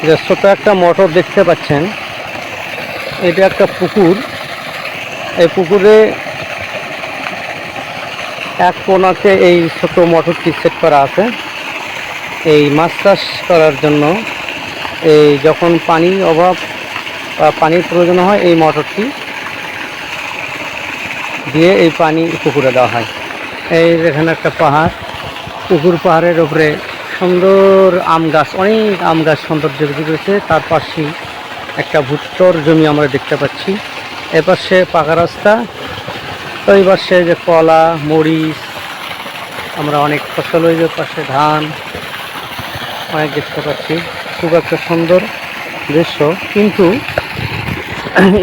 যে ছোট একটা মোটর দেখতে পাচ্ছেন, এটা একটা পুকুর। এই পুকুরে এক কোণাতে এই ছোট মোটরটি সেট করা আছে এই মাছ চাষ করার জন্য। এই যখন পানির অভাব বা পানির প্রয়োজন হয়, এই মোটরটি দিয়ে এই পানি পুকুরে দেওয়া হয়। এই এখানে একটা পাহাড়, পুকুর, পাহাড়ের উপরে সুন্দর আম গাছ, অনেক আম গাছ সৌন্দর্য বৃদ্ধি করেছে। তার পাশেই একটা ভুট্টোর জমি আমরা দেখতে পাচ্ছি। এপাশে পাকা রাস্তা, তো এই পাশে যে কলা, মরিচ, আমরা অনেক ফসল, ওই যে পাশে ধান অনেক দেখতে পাচ্ছি। খুব একটা সুন্দর দৃশ্য। কিন্তু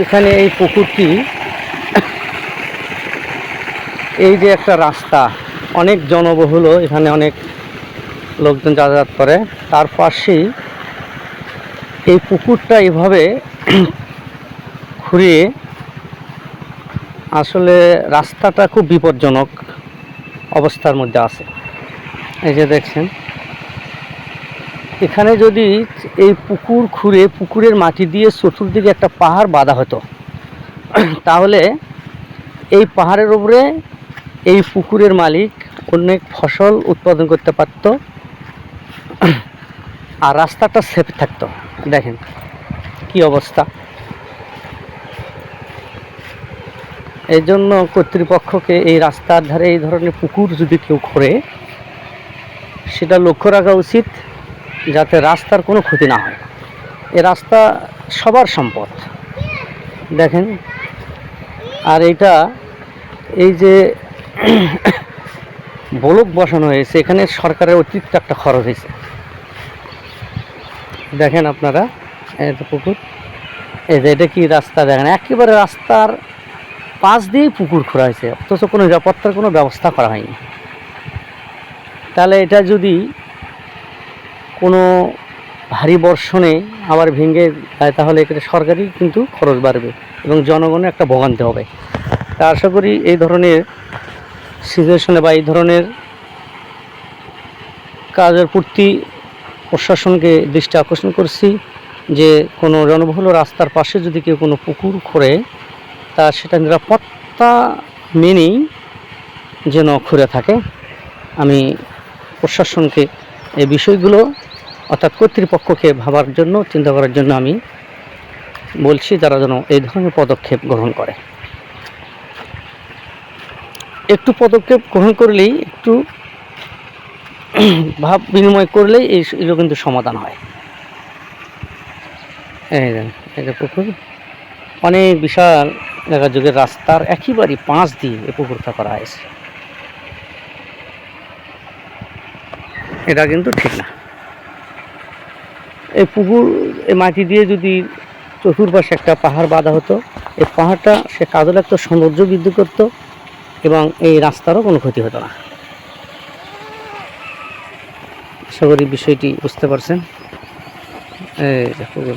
এখানে এই পুকুরটি, এই যে একটা রাস্তা, অনেক জনবহুল, এখানে অনেক লোকজন যাতায়াত করে, তার পাশেই এই পুকুরটা এইভাবে ঘুরিয়ে, আসলে রাস্তাটা খুব বিপজ্জনক অবস্থার মধ্যে আছে। এই যে দেখছেন, এখানে যদি এই পুকুর খুঁড়ে পুকুরের মাটি দিয়ে চতুর্দিকে একটা পাহাড় বাঁধা হতো, তাহলে এই পাহাড়ের উপরে এই পুকুরের মালিক অনেক ফসল উৎপাদন করতে পারত, আর রাস্তাটা সেফ থাকতো। দেখেন কি অবস্থা। এই জন্য কর্তৃপক্ষকে এই রাস্তার ধারে এই ধরনের পুকুর যদি কেউ খোঁড়ে, সেটা লক্ষ্য রাখা উচিত যাতে রাস্তার কোনো ক্ষতি না হয়। এই রাস্তা সবার সম্পদ। দেখেন, আর এইটা, এই যে ব্লক বসানো হয়েছে, এখানে সরকারের অতিরিক্ত একটা খরচ হয়েছে। দেখেন আপনারা, এটা পুকুর, এই যে এটা কি রাস্তা, দেখেন একেবারে রাস্তার পাশ দিয়েই পুকুর খোঁড়া হয়েছে, অথচ কোনো নিরাপত্তার কোনো ব্যবস্থা করা হয়নি। তাহলে এটা যদি কোনো ভারী বর্ষণে আবার ভেঙে যায়, তাহলে এখানে সরকারি কিন্তু খরচ বাড়বে এবং জনগণের একটা ভোগান্তি হবে। তা আশা করি এই ধরনের সিচুয়েশনে বা এই ধরনের কাজের প্রতি প্রশাসনকে দৃষ্টি আকর্ষণ করছি যে কোনো জনবহুল রাস্তার পাশে যদি কেউ কোনো পুকুর খোঁড়ে, তা সেটা নিরাপত্তা মেনেই যেন খুঁড়ে থাকে। আমি প্রশাসনকে এই বিষয়গুলো, অর্থাৎ কর্তৃপক্ষকে ভাবার জন্য, চিন্তা করার জন্য আমি বলছি, তারা যেন এই ধরনের পদক্ষেপ গ্রহণ করে। একটু পদক্ষেপ গ্রহণ করলেই, একটু ভাব বিনিময় করলেই এগুলো কিন্তু সমাধান হয়। এই যে পুকুর, অনেক বিশাল জায়গা যুগের রাস্তার একেবারেই পাশ দিয়ে এই পুকুরটা করা হয়েছে। এটা কিন্তু ঠিক না। এই পুকুর, এই মাটি দিয়ে যদি চতুর্পাশে একটা পাহাড় বাঁধা হতো, এই পাহাড়টা সে কাজে লাগতো, সৌন্দর্য বৃদ্ধি করতো এবং এই রাস্তারও কোনো ক্ষতি হতো না। আশা করি বিষয়টি বুঝতে পারছেন। এই যে পুকুর।